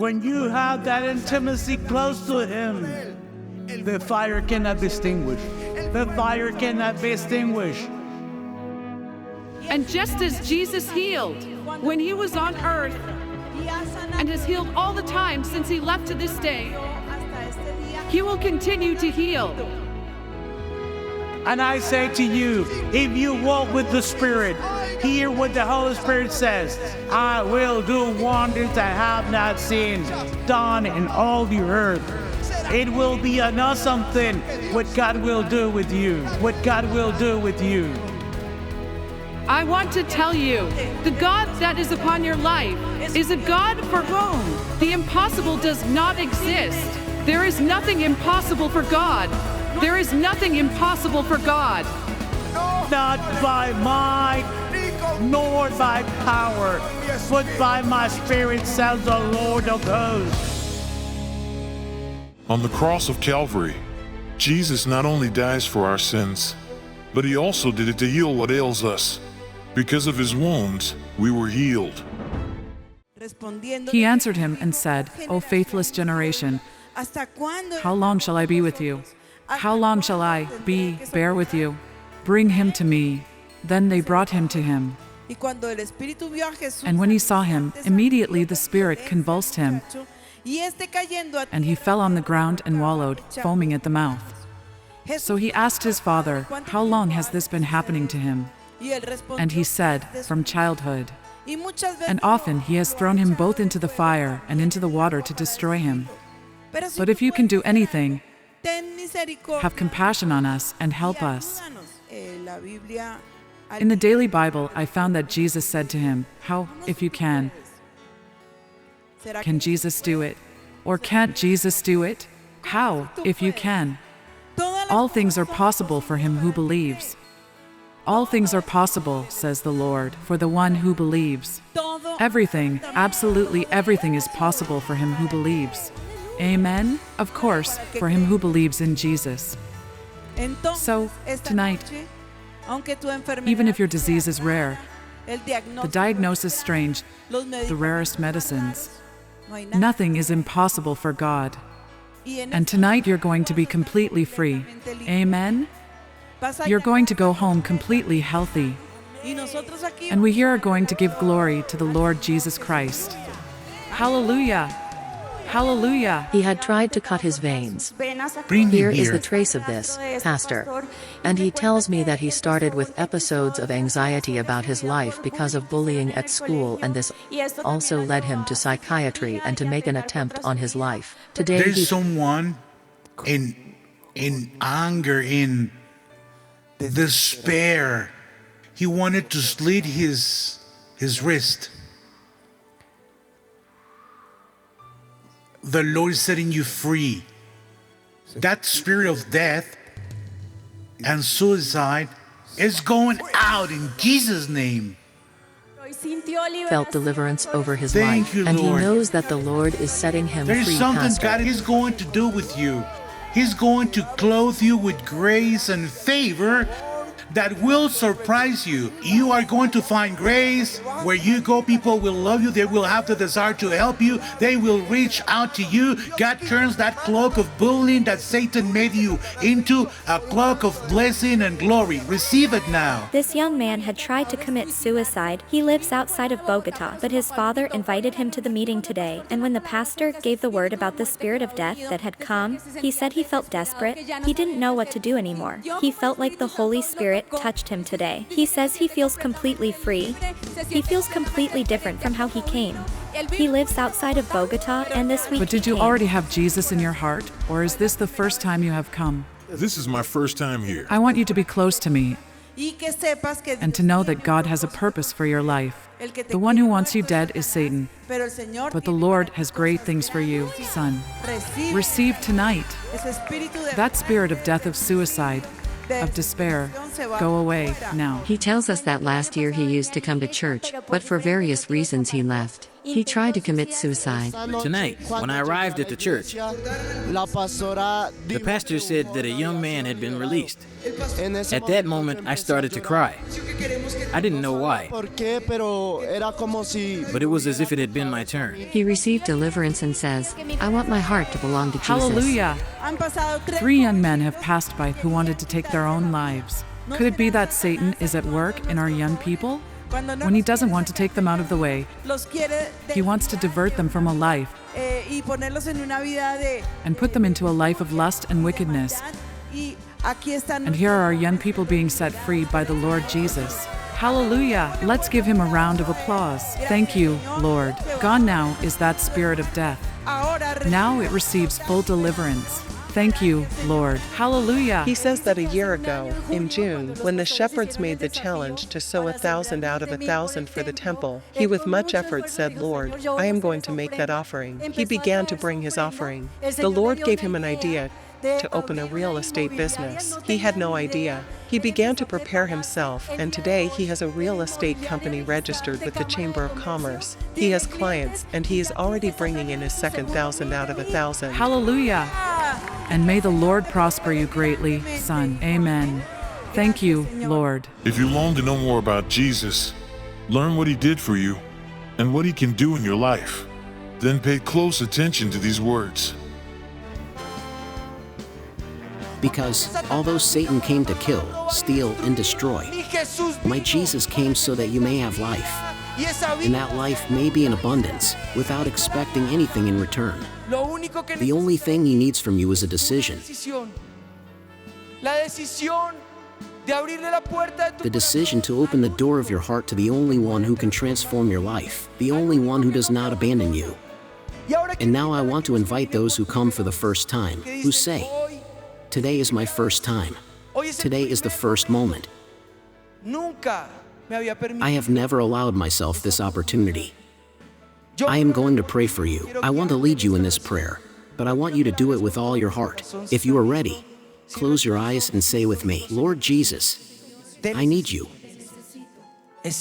When you have that intimacy close to Him, the fire cannot be extinguished. The fire cannot be extinguished. And just as Jesus healed when He was on earth, and has healed all the time since He left to this day, He will continue to heal. And I say to you, if you walk with the Spirit, hear what the Holy Spirit says. I will do wonders that have not seen done in all the earth. It will be an awesome thing what God will do with you. What God will do with you. I want to tell you, the God that is upon your life is a God for whom the impossible does not exist. There is nothing impossible for God. There is nothing impossible for God. Not by might, nor by power, but by my Spirit, says the Lord of hosts. On the cross of Calvary, Jesus not only dies for our sins, but He also did it to heal what ails us. Because of His wounds, we were healed. He answered him and said, O faithless generation, how long shall I be with you? How long shall I bear with you? Bring him to me. Then they brought him to him. And when he saw him, immediately the Spirit convulsed him, and he fell on the ground and wallowed, foaming at the mouth. So he asked his father, how long has this been happening to him? And he said, from childhood. And often he has thrown him both into the fire and into the water to destroy him. But if you can do anything, have compassion on us and help us. In the Daily Bible, I found that Jesus said to him, how, if you can? Can Jesus do it? Or can't Jesus do it? How, if you can? All things are possible for him who believes. All things are possible, says the Lord, for the one who believes. Everything, absolutely everything is possible for him who believes. Amen? Of course, for him who believes in Jesus. So, tonight, even if your disease is rare, the diagnosis strange, the rarest medicines, nothing is impossible for God. And tonight you're going to be completely free. Amen? You're going to go home completely healthy. And we here are going to give glory to the Lord Jesus Christ. Hallelujah! Hallelujah! He had tried to cut his veins. Bring Here him is the trace of this, Pastor. And he tells me that he started with episodes of anxiety about his life because of bullying at school, and this also led him to psychiatry and to make an attempt on his life. Today There's someone in anger, in despair. He wanted to slit his wrist. The Lord is setting you free. That spirit of death and suicide is going out in Jesus' name. felt deliverance over his Thank life, you, and he Lord. knows that the Lord is setting him There free, is something Pastor. God is going to do with you. He's going to clothe you with grace and favor that will surprise you. You are going to find grace. Where you go, people will love you. They will have the desire to help you. They will reach out to you. God turns that cloak of bullying that Satan made you into a cloak of blessing and glory. Receive it now. This young man had tried to commit suicide. He lives outside of Bogotá, but his father invited him to the meeting today, and when the pastor gave the word about the spirit of death that had come, he said he felt desperate. He didn't know what to do anymore. He felt like the Holy Spirit touched him today. He says he feels completely free. He feels completely different from how he came. He lives outside of Bogotá, and this week But did he you came. already have Jesus in your heart, or is this the first time you have come? This is my first time here. I want you to be close to me and to know that God has a purpose for your life. The one who wants you dead is Satan, but the Lord has great things for you, son. Receive tonight. That spirit of death, of suicide, of despair, go away now. He tells us that last year he used to come to church, but for various reasons he left. He tried to commit suicide. Tonight, when I arrived at the church, the pastor said that a young man had been released. At that moment, I started to cry. I didn't know why, por qué, pero era como si but it was as if it had been my turn. He received deliverance and says, I want my heart to belong to Jesus. Hallelujah! 3 young men have passed by who wanted to take their own lives. Could it be that Satan is at work in our young people? When he doesn't want to take them out of the way, he wants to divert them from a life and put them into a life of lust and wickedness. And here are our young people being set free by the Lord Jesus. Hallelujah! Let's give him a round of applause. Thank you, Lord. Gone now is that spirit of death. Now it receives full deliverance. Thank you, Lord. Hallelujah. He says that a year ago, in June, when the shepherds made the challenge to sow 1,000 out of 1,000 for the temple, he with much effort said, Lord, I am going to make that offering. He began to bring his offering. The Lord gave him an idea to open a real estate business. He had no idea. He began to prepare himself, and today he has a real estate company registered with the Chamber of Commerce. He has clients, and he is already bringing in his second 1,000 out of 1,000. Hallelujah. And may the Lord prosper you greatly, son. Amen. Thank you, Lord. If you long to know more about Jesus, learn what he did for you, and what he can do in your life, then pay close attention to these words. Because although Satan came to kill, steal, and destroy, my Jesus came so that you may have life, and that life may be in abundance, without expecting anything in return. The only thing he needs from you is a decision. The decision to open the door of your heart to the only one who can transform your life, the only one who does not abandon you. And now I want to invite those who come for the first time, who say, today is my first time. Today is the first moment. I have never allowed myself this opportunity. I am going to pray for you. I want to lead you in this prayer, but I want you to do it with all your heart. If you are ready, close your eyes and say with me, Lord Jesus, I need you.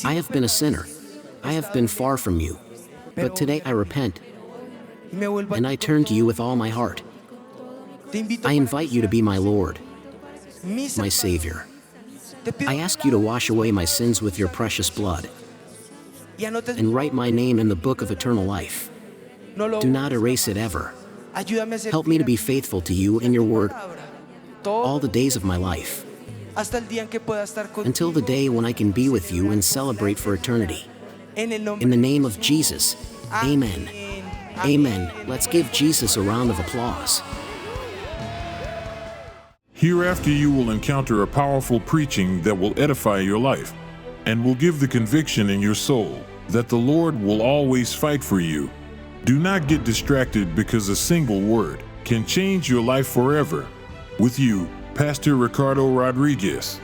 I have been a sinner. I have been far from you. But today I repent, and I turn to you with all my heart. I invite you to be my Lord, my Savior. I ask you to wash away my sins with your precious blood, and write my name in the book of eternal life. Do not erase it ever. Help me to be faithful to you and your word all the days of my life, until the day when I can be with you and celebrate for eternity. In the name of Jesus, amen. Amen. Let's give Jesus a round of applause. Hereafter you will encounter a powerful preaching that will edify your life, and will give the conviction in your soul that the Lord will always fight for you. Do not get distracted, because a single word can change your life forever. With you, Pastor Ricardo Rodríguez.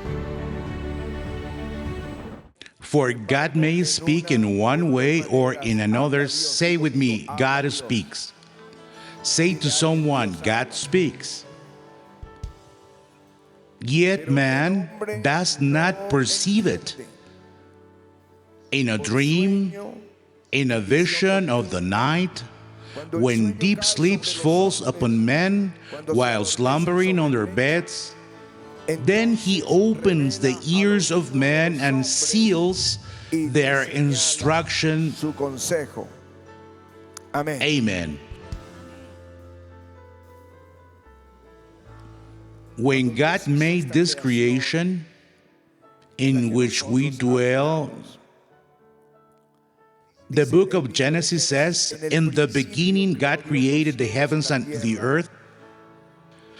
For God may speak in one way or in another. Say with me, God speaks. Say to someone, God speaks. Yet man does not perceive it. In a dream, in a vision of the night, when deep sleep falls upon men while slumbering on their beds, then he opens the ears of men and seals their instruction. Amen. When God made this creation in which we dwell, the book of Genesis says, in the beginning God created the heavens and the earth.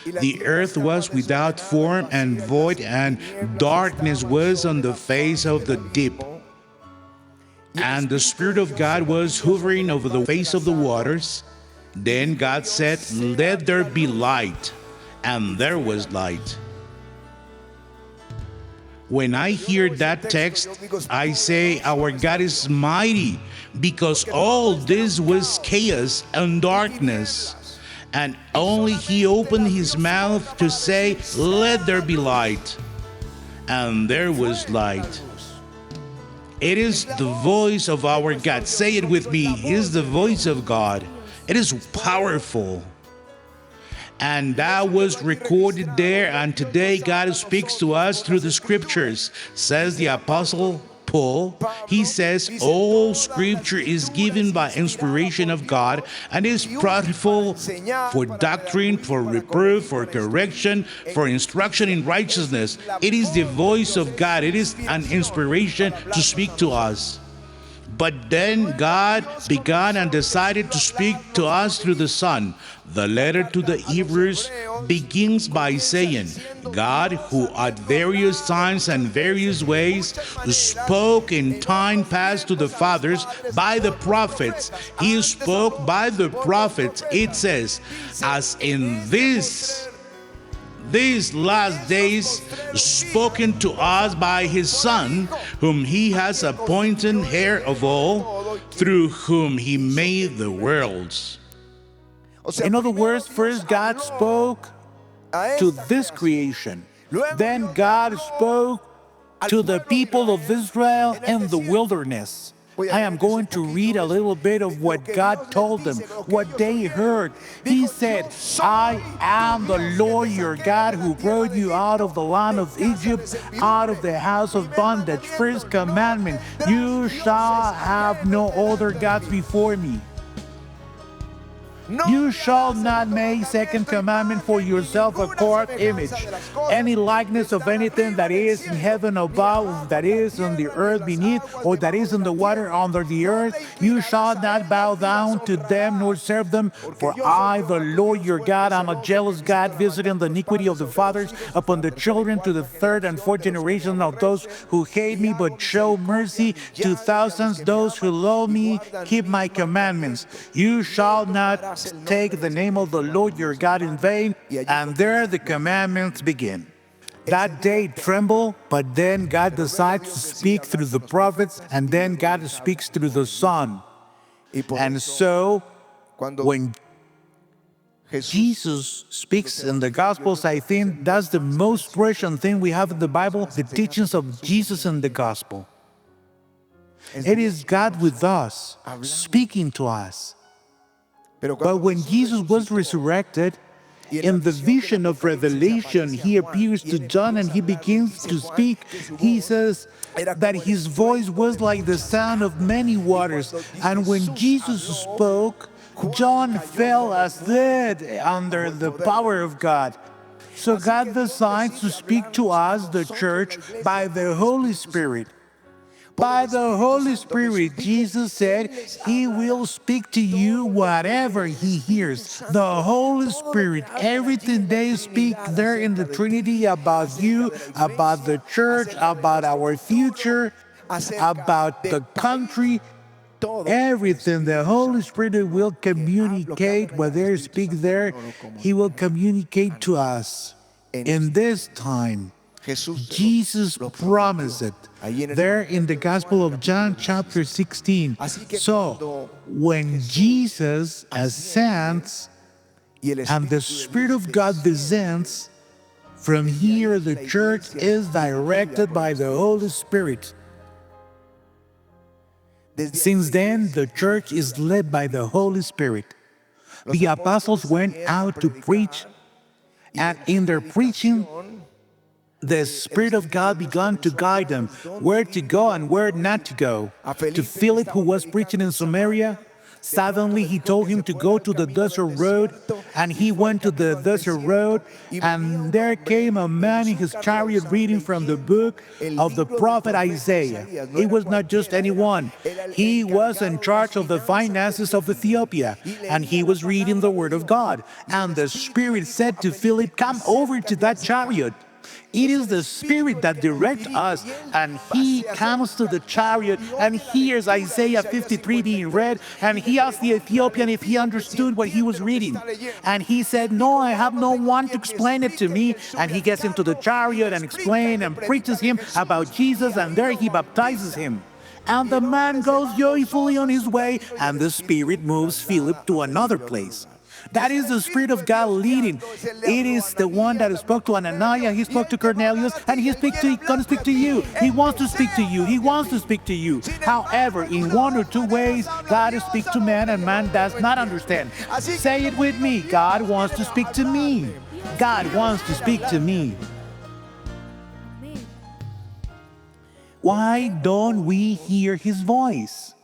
The earth was without form and void, and darkness was on the face of the deep. And the Spirit of God was hovering over the face of the waters. Then God said, let there be light. And there was light. When I hear that text, I say our God is mighty, because all this was chaos and darkness, and only he opened his mouth to say, let there be light. And there was light. It is the voice of our God. Say it with me. It is the voice of God. It is powerful. And that was recorded there, and today God speaks to us through the scriptures, says the Apostle Paul. He says all scripture is given by inspiration of God and is profitable for doctrine, for reproof, for correction, for instruction in righteousness. It is the voice of God. It is an inspiration to speak to us. But then God began and decided to speak to us through the Son. The letter to the Hebrews begins by saying, God, who at various times and various ways spoke in time past to the fathers by the prophets. He spoke by the prophets, it says, as in these last days spoken to us by his Son, whom he has appointed heir of all, through whom he made the worlds. In other words, first God spoke to this creation. Then God spoke to the people of Israel in the wilderness. I am going to read a little bit of what God told them, what they heard. He said, I am the Lord your God who brought you out of the land of Egypt, out of the house of bondage. First commandment, you shall have no other gods before me. You shall not make. Second commandment, for yourself a carved image, any likeness of anything that is in heaven above, that is on the earth beneath, or that is in the water under the earth. You shall not bow down to them nor serve them, for I, the Lord your God, am a jealous God, visiting the iniquity of the fathers upon the children to the third and fourth generation of those who hate me, but show mercy to thousands, those who love me, keep my commandments. You shall not take the name of the Lord your God in vain. And there the commandments begin. That day tremble, but then God decides to speak through the prophets, and then God speaks through the Son. And so, when Jesus speaks in the Gospels, I think that's the most precious thing we have in the Bible, the teachings of Jesus in the Gospel. It is God with us, speaking to us. But when Jesus was resurrected, in the vision of Revelation, he appears to John and he begins to speak. He says that his voice was like the sound of many waters. And when Jesus spoke, John fell as dead under the power of God. So God decides to speak to us, the church, by the Holy Spirit. By the Holy Spirit, Jesus said, He will speak to you whatever He hears. The Holy Spirit, everything they speak there in the Trinity about you, about the church, about our future, about the country, everything the Holy Spirit will communicate. What they speak there, He will communicate to us. In this time, Jesus promised it there in the Gospel of John chapter 16. So when Jesus ascends and the Spirit of God descends, from here the church is directed by the Holy Spirit. Since then, the church is led by the Holy Spirit. The apostles went out to preach, and in their preaching, the Spirit of God began to guide them where to go and where not to go. To Philip, who was preaching in Samaria, suddenly he told him to go to the desert road, and he went to the desert road, and there came a man in his chariot reading from the book of the prophet Isaiah. He was not just anyone. He was in charge of the finances of Ethiopia, and he was reading the word of God. And the Spirit said to Philip, "Come over to that chariot." It is the Spirit that directs us, and he comes to the chariot and hears Isaiah 53 being read, and he asked the Ethiopian if he understood what he was reading. And he said, "No, I have no one to explain it to me." And he gets into the chariot and explains and preaches him about Jesus, and there he baptizes him. And the man goes joyfully on his way, and the Spirit moves Philip to another place. That is the Spirit of God leading. It is the one that spoke to Ananias, he spoke to Cornelius, and he's going to speak to you. He wants to speak to you. He wants to speak to you. However, in one or two ways, God speaks to man and man does not understand. Say it with me. God wants to speak to me. God wants to speak to me. Why don't we hear his voice?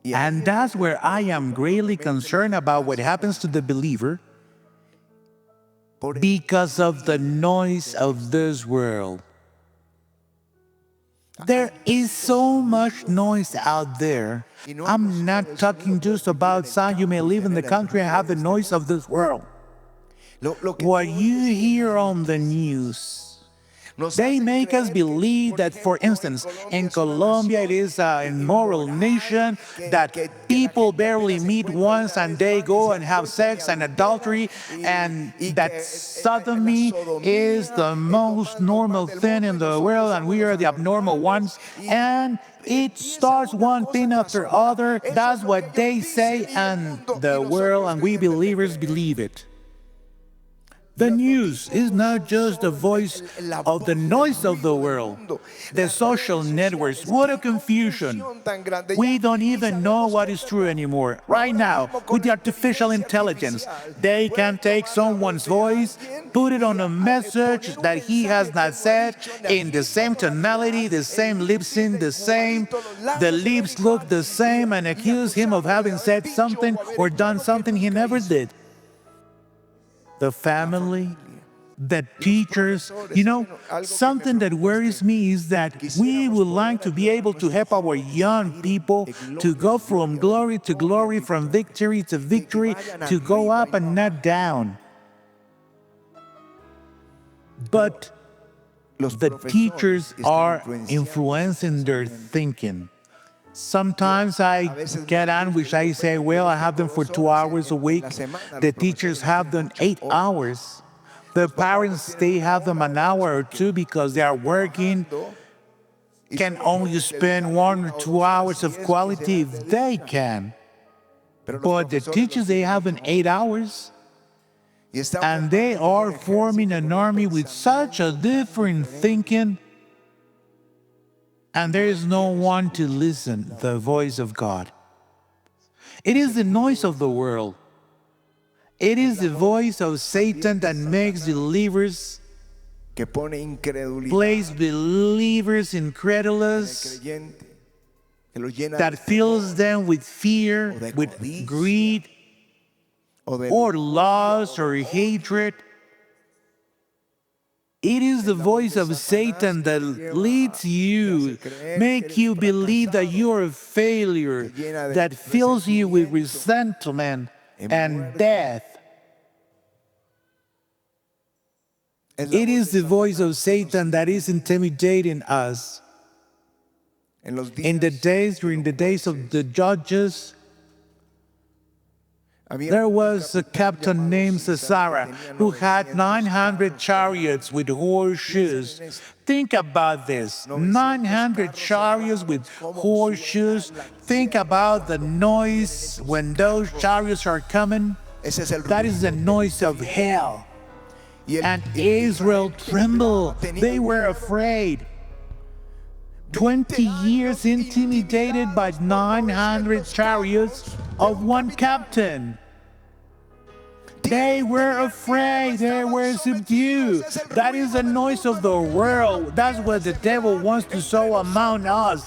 And that's where I am greatly concerned about what happens to the believer because of the noise of this world. There is so much noise out there. I'm not talking just about some. You may live in the country and have the noise of this world. What you hear on the news, they make us believe that, for instance, in Colombia it is an immoral nation, that people barely meet once and they go and have sex and adultery, and that sodomy is the most normal thing in the world and we are the abnormal ones. And it starts one thing after other. That's what they say, and the world and we believers believe it. The news is not just the voice of the noise of the world. The social networks, what a confusion. We don't even know what is true anymore. Right now, with the artificial intelligence, they can take someone's voice, put it on a message that he has not said, in the same tonality, the same lip sync, the lips look the same, and accuse him of having said something or done something he never did. The family, the teachers. Something that worries me is that we would like to be able to help our young people to go from glory to glory, from victory to victory, to go up and not down. But the teachers are influencing their thinking. Sometimes I get on, which I say, well, I have them for 2 hours a week. The teachers have them 8 hours. The parents, they have them an hour or two because they are working, can only spend 1 or 2 hours of quality if they can. But the teachers, they have them 8 hours. And they are forming an army with such a different thinking. And there is no one to listen to the voice of God. It is the noise of the world. It is the voice of Satan that makes believers, place believers incredulous, that fills them with fear, with greed, or loss, or hatred. It is the voice of Satan that leads you, make you believe that you are a failure, that fills you with resentment and death. It is the voice of Satan that is intimidating us. During the days of the judges, there was a captain named Sisera who had 900 chariots with horseshoes. Think about this, 900 chariots with horseshoes. Think about the noise when those chariots are coming. That is the noise of hell. And Israel trembled. They were afraid. 20 years intimidated by 900 chariots of one captain. They were afraid, they were subdued. That is the noise of the world. That's what the devil wants to sow among us.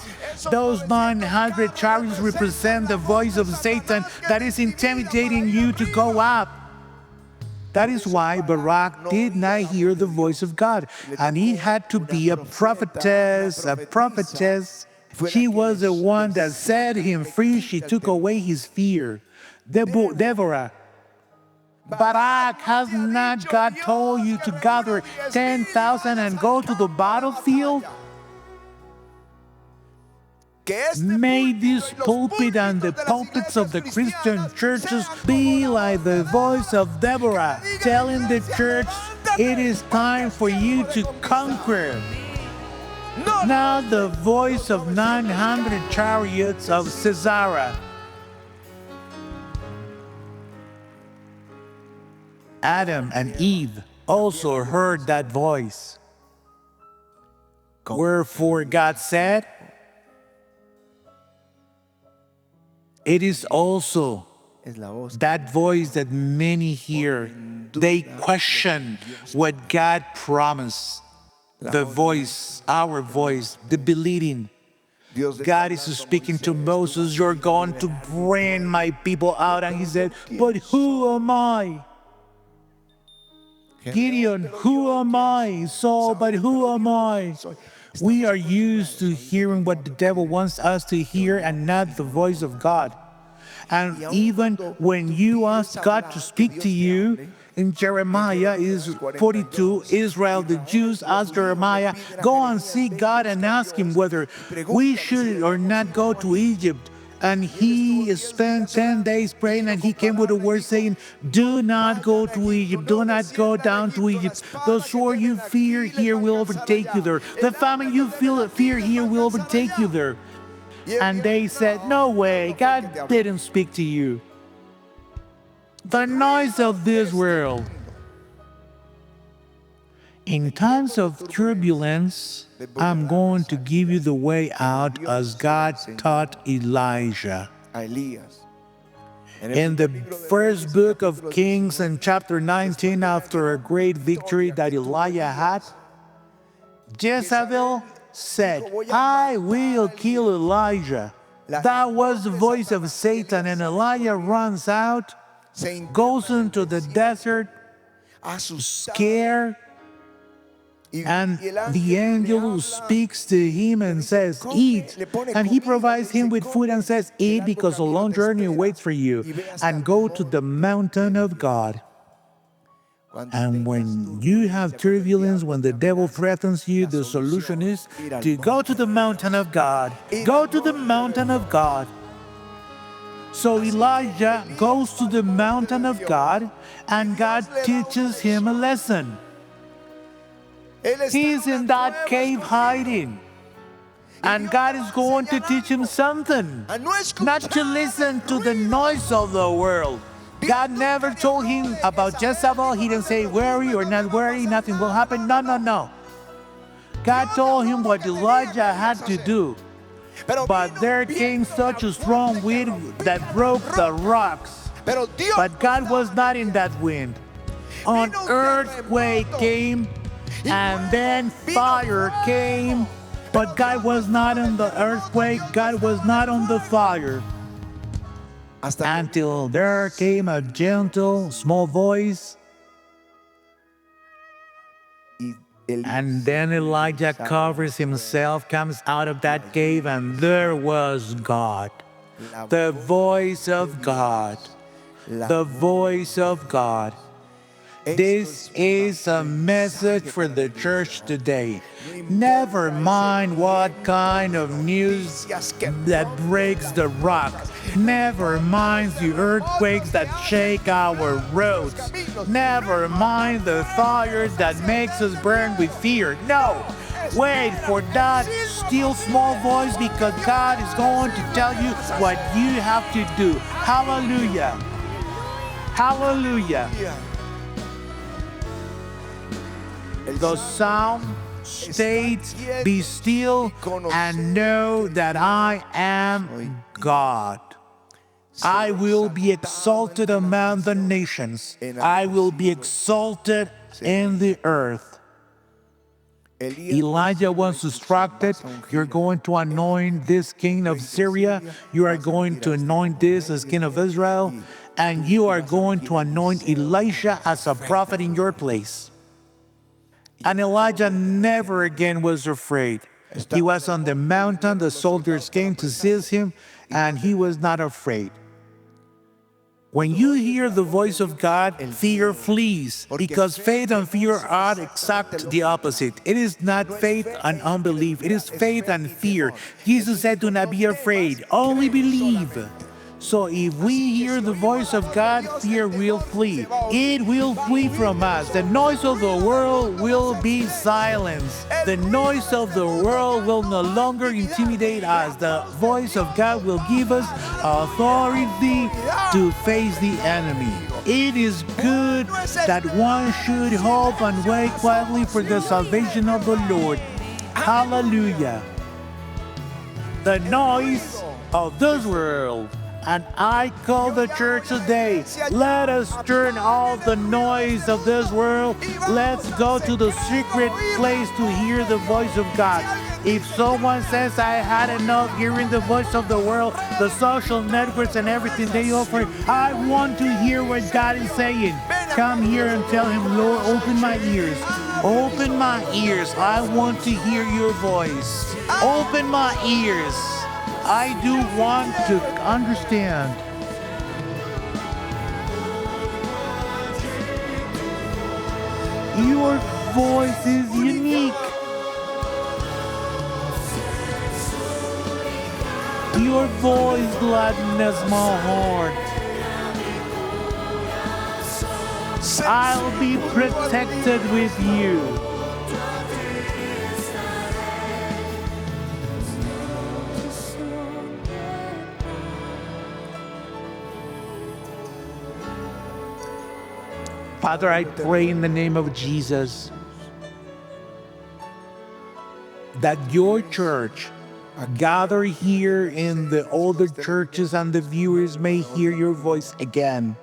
Those 900 chariots represent the voice of Satan that is intimidating you to go up. That is why Barak did not hear the voice of God. And he had to be a prophetess. She was the one that set him free. She took away his fear. Deborah. Barak, has not God told you to gather 10,000 and go to the battlefield? May this pulpit and the pulpits of the Christian churches be like the voice of Deborah, telling the church it is time for you to conquer. Not the voice of 900 chariots of Sisera. Adam and Eve also heard that voice. Wherefore God said, it is also that voice that many hear. They question what God promised. The voice, our voice, the believing. God is speaking to Moses, you're going to bring my people out. And he said, but who am I? Gideon, who am I? Saul, but who am I? We are used to hearing what the devil wants us to hear and not the voice of God. And even when you ask God to speak to you, in Jeremiah is 42, Israel, the Jews asked Jeremiah, go and see God and ask him whether we should or not go to Egypt. And he spent 10 days praying, and he came with a word saying, do not go to Egypt, do not go down to Egypt. The sword you fear here will overtake you there. The famine you fear here will overtake you there. And they said, no way, God didn't speak to you. The noise of this world. In times of turbulence, I'm going to give you the way out as God taught Elijah. In the first book of Kings in chapter 19, after a great victory that Elijah had, Jezebel said, I will kill Elijah. That was the voice of Satan, and Elijah runs out, goes into the desert, scared, and the angel who speaks to him and says, eat. And he provides him with food and says, eat, because a long journey waits for you. And go to the mountain of God. And when you have turbulence, when the devil threatens you, the solution is to go to the mountain of God. Go to the mountain of God. So Elijah goes to the mountain of God, and God teaches him a lesson. He's in that cave hiding, and God is going to teach him something. Not to listen to the noise of the world. God never told him about Jezebel. He didn't say, worry or not worry, nothing will happen. No, no, no. God told him what Elijah had to do. But there came such a strong wind that broke the rocks. But God was not in that wind. An earthquake came, and then fire came. But God was not in the earthquake. God was not on the fire. Until there came a gentle, small voice. And then Elijah covers himself, comes out of that cave, and there was God. The voice of God. The voice of God. This is a message for the church today. Never mind what kind of news that breaks the rock. Never mind the earthquakes that shake our roads. Never mind the fire that makes us burn with fear. No! Wait for that still small voice, because God is going to tell you what you have to do. Hallelujah! Hallelujah! The psalm states, be still and know that I am God. I will be exalted among the nations. I will be exalted in the earth. Elijah was instructed, you're going to anoint this king of Syria, you are going to anoint this as king of Israel, and you are going to anoint Elisha as a prophet in your place. And Elijah never again was afraid. He was on the mountain, the soldiers came to seize him, and he was not afraid. When you hear the voice of God, fear flees, because faith and fear are exact the opposite. It is not faith and unbelief, it is faith and fear. Jesus said, do not be afraid, only believe. So if we hear the voice of God, fear will flee. It will flee from us. The noise of the world will be silenced. The noise of the world will no longer intimidate us. The voice of God will give us authority to face the enemy. It is good that one should hope and wait quietly for the salvation of the Lord. Hallelujah. The noise of this world. And I call the church today, let us turn off the noise of this world. Let's go to the secret place to hear the voice of God. If someone says I had enough hearing the voice of the world, the social networks and everything they offer, I want to hear what God is saying. Come here and tell him, Lord, open my ears. Open my ears. I want to hear your voice. Open my ears. I do want to understand. Your voice is unique. Your voice gladdens my heart. I'll be protected with you. Father, I pray in the name of Jesus that your church gather here in the older churches and the viewers may hear your voice again.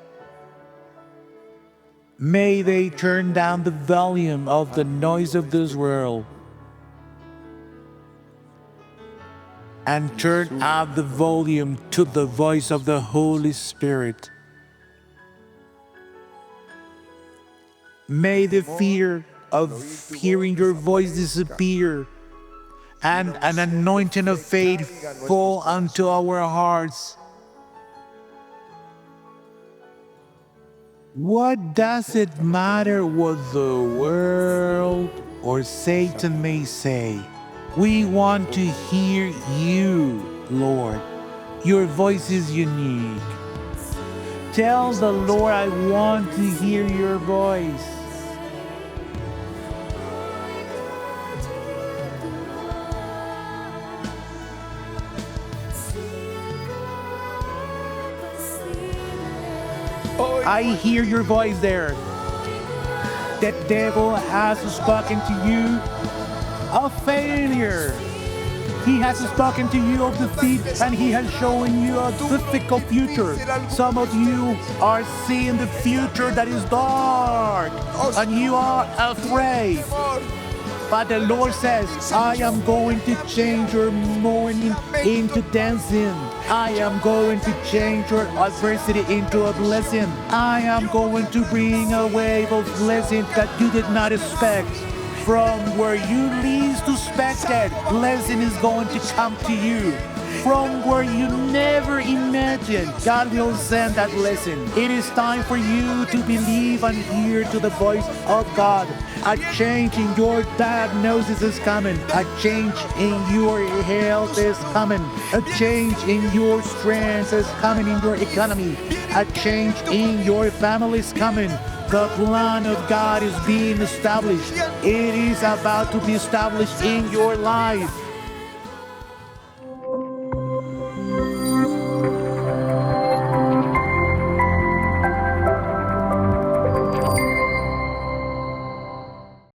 May they turn down the volume of the noise of this world and turn up the volume to the voice of the Holy Spirit. May the fear of hearing your voice disappear and an anointing of faith fall onto our hearts. What does it matter what the world or Satan may say? We want to hear you, Lord. Your voice is unique. Tell the Lord, I want to hear your voice. I hear your voice there. The devil has spoken to you of failure. He has spoken to you of defeat, and he has shown you a difficult future. Some of you are seeing the future that is dark, and you are afraid. But the Lord says, I am going to change your mourning into dancing. I am going to change your adversity into a blessing. I am going to bring a wave of blessing that you did not expect. From where you least suspected, blessing is going to come to you. From where you never imagined, God will send that blessing. It is time for you to believe and hear to the voice of God. A change in your diagnosis is coming. A change in your health is coming. A change in your strength is coming in your economy. A change in your family is coming. The plan of God is being established. It is about to be established in your life.